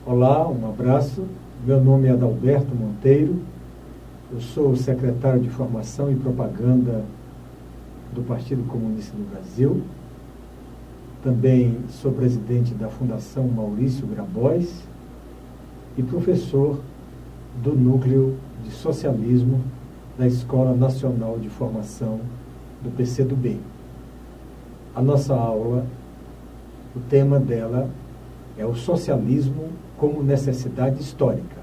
Olá, um abraço. Meu nome é Adalberto Monteiro. Eu sou o secretário de Formação e Propaganda do Partido Comunista do Brasil. Também sou presidente da Fundação Maurício Grabois e professor do Núcleo de Socialismo da Escola Nacional de Formação do PCdoB. A nossa aula, o tema dela é o socialismo como necessidade histórica.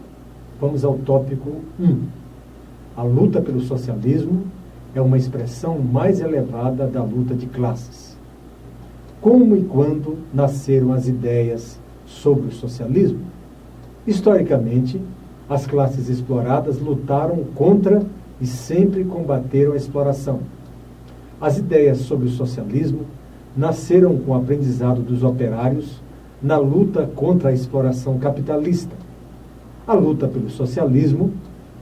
Vamos ao tópico 1. A luta pelo socialismo é uma expressão mais elevada da luta de classes. Como e quando nasceram as ideias sobre o socialismo? Historicamente, as classes exploradas lutaram contra e sempre combateram a exploração. As ideias sobre o socialismo nasceram com o aprendizado dos operários na luta contra a exploração capitalista. A luta pelo socialismo,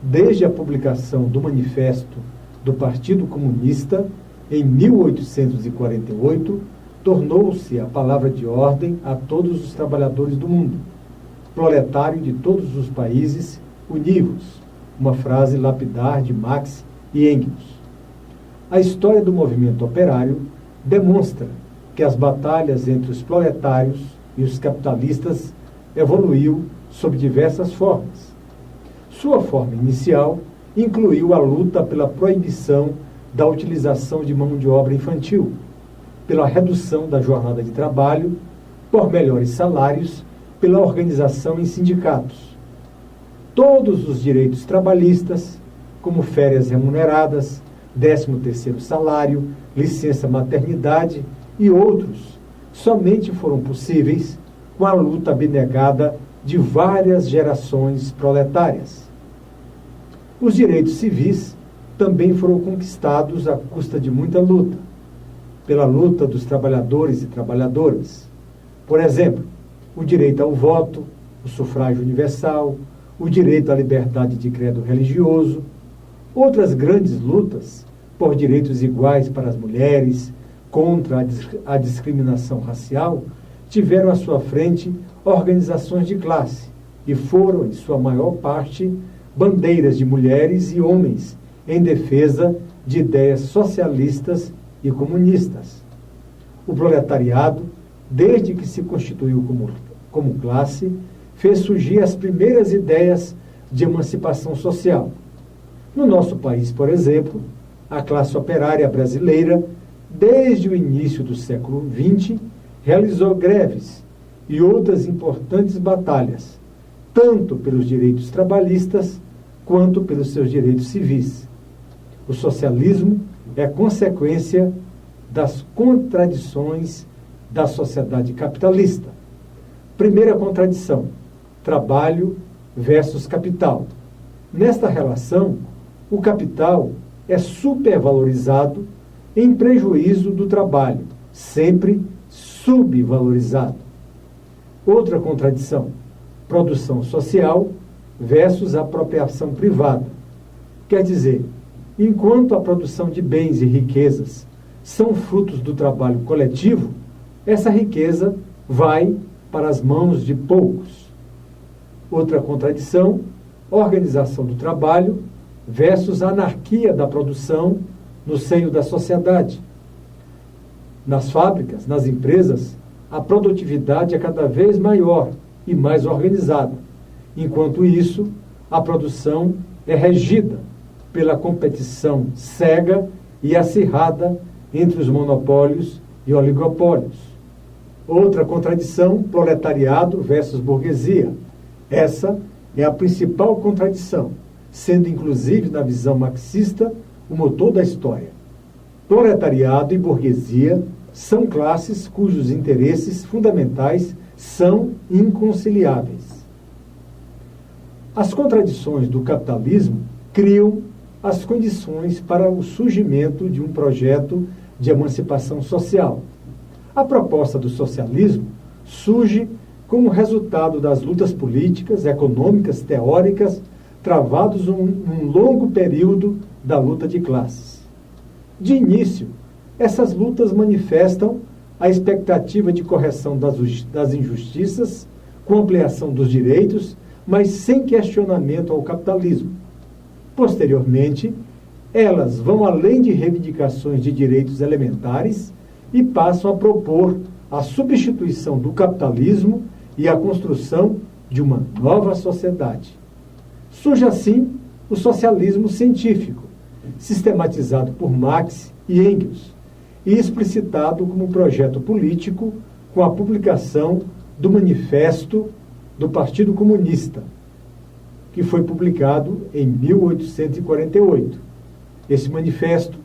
desde a publicação do Manifesto do Partido Comunista, em 1848, tornou-se a palavra de ordem a todos os trabalhadores do mundo. Proletário de todos os países, univos, uma frase lapidar de Marx e Engels. A história do movimento operário demonstra que as batalhas entre os proletários e os capitalistas evoluiu sob diversas formas. Sua forma inicial incluiu a luta pela proibição da utilização de mão de obra infantil, pela redução da jornada de trabalho, por melhores salários, pela organização em sindicatos. Todos os direitos trabalhistas, como férias remuneradas, 13º salário, licença maternidade e outros, somente foram possíveis com a luta abnegada de várias gerações proletárias. Os direitos civis também foram conquistados à custa de muita luta, pela luta dos trabalhadores e trabalhadoras. Por exemplo, o direito ao voto, o sufrágio universal, o direito à liberdade de credo religioso. Outras grandes lutas por direitos iguais para as mulheres, contra a discriminação racial, tiveram à sua frente organizações de classe e foram, em sua maior parte, bandeiras de mulheres e homens em defesa de ideias socialistas e comunistas. O proletariado, desde que se constituiu como classe, fez surgir as primeiras ideias de emancipação social. No nosso país, por exemplo, a classe operária brasileira, desde o início do século XX, realizou greves e outras importantes batalhas, tanto pelos direitos trabalhistas quanto pelos seus direitos civis. O socialismo é consequência das contradições da sociedade capitalista. Primeira contradição: trabalho versus capital. Nesta relação, o capital é supervalorizado em prejuízo do trabalho, sempre subvalorizado. Outra contradição: produção social versus apropriação privada. Quer dizer, enquanto a produção de bens e riquezas são frutos do trabalho coletivo, essa riqueza vai para as mãos de poucos. Outra contradição: organização do trabalho versus anarquia da produção no seio da sociedade. Nas fábricas, nas empresas, a produtividade é cada vez maior e mais organizada. Enquanto isso, a produção é regida pela competição cega e acirrada entre os monopólios e oligopólios. Outra contradição: proletariado versus burguesia. Essa é a principal contradição, sendo inclusive na visão marxista o motor da história. Proletariado e burguesia são classes cujos interesses fundamentais são inconciliáveis. As contradições do capitalismo criam as condições para o surgimento de um projeto de emancipação social. A proposta do socialismo surge como resultado das lutas políticas, econômicas, teóricas, travados num longo período da luta de classes. De início, essas lutas manifestam a expectativa de correção das injustiças com ampliação dos direitos, mas sem questionamento ao capitalismo. Posteriormente, elas vão além de reivindicações de direitos elementares e passam a propor a substituição do capitalismo e a construção de uma nova sociedade. Surge assim o socialismo científico, sistematizado por Marx e Engels e explicitado como projeto político com a publicação do Manifesto do Partido Comunista, que foi publicado em 1848. Esse manifesto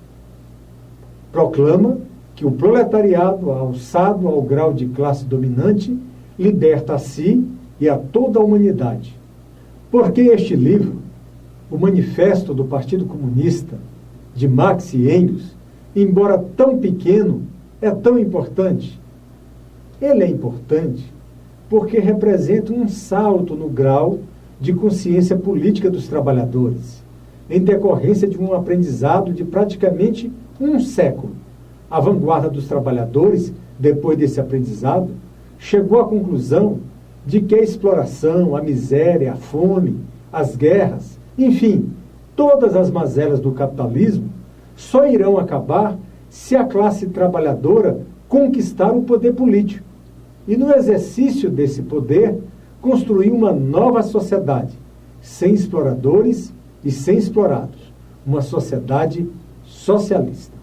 proclama que o proletariado, alçado ao grau de classe dominante, liberta a si e a toda a humanidade. Porque este livro, o Manifesto do Partido Comunista, de Marx e Engels, embora tão pequeno, é tão importante? Ele é importante porque representa um salto no grau de consciência política dos trabalhadores, em decorrência de um aprendizado de praticamente um século. A vanguarda dos trabalhadores, depois desse aprendizado, chegou à conclusão de que a exploração, a miséria, a fome, as guerras, enfim, todas as mazelas do capitalismo só irão acabar se a classe trabalhadora conquistar o poder político e, no exercício desse poder, construir uma nova sociedade, sem exploradores e sem explorados, uma sociedade socialista.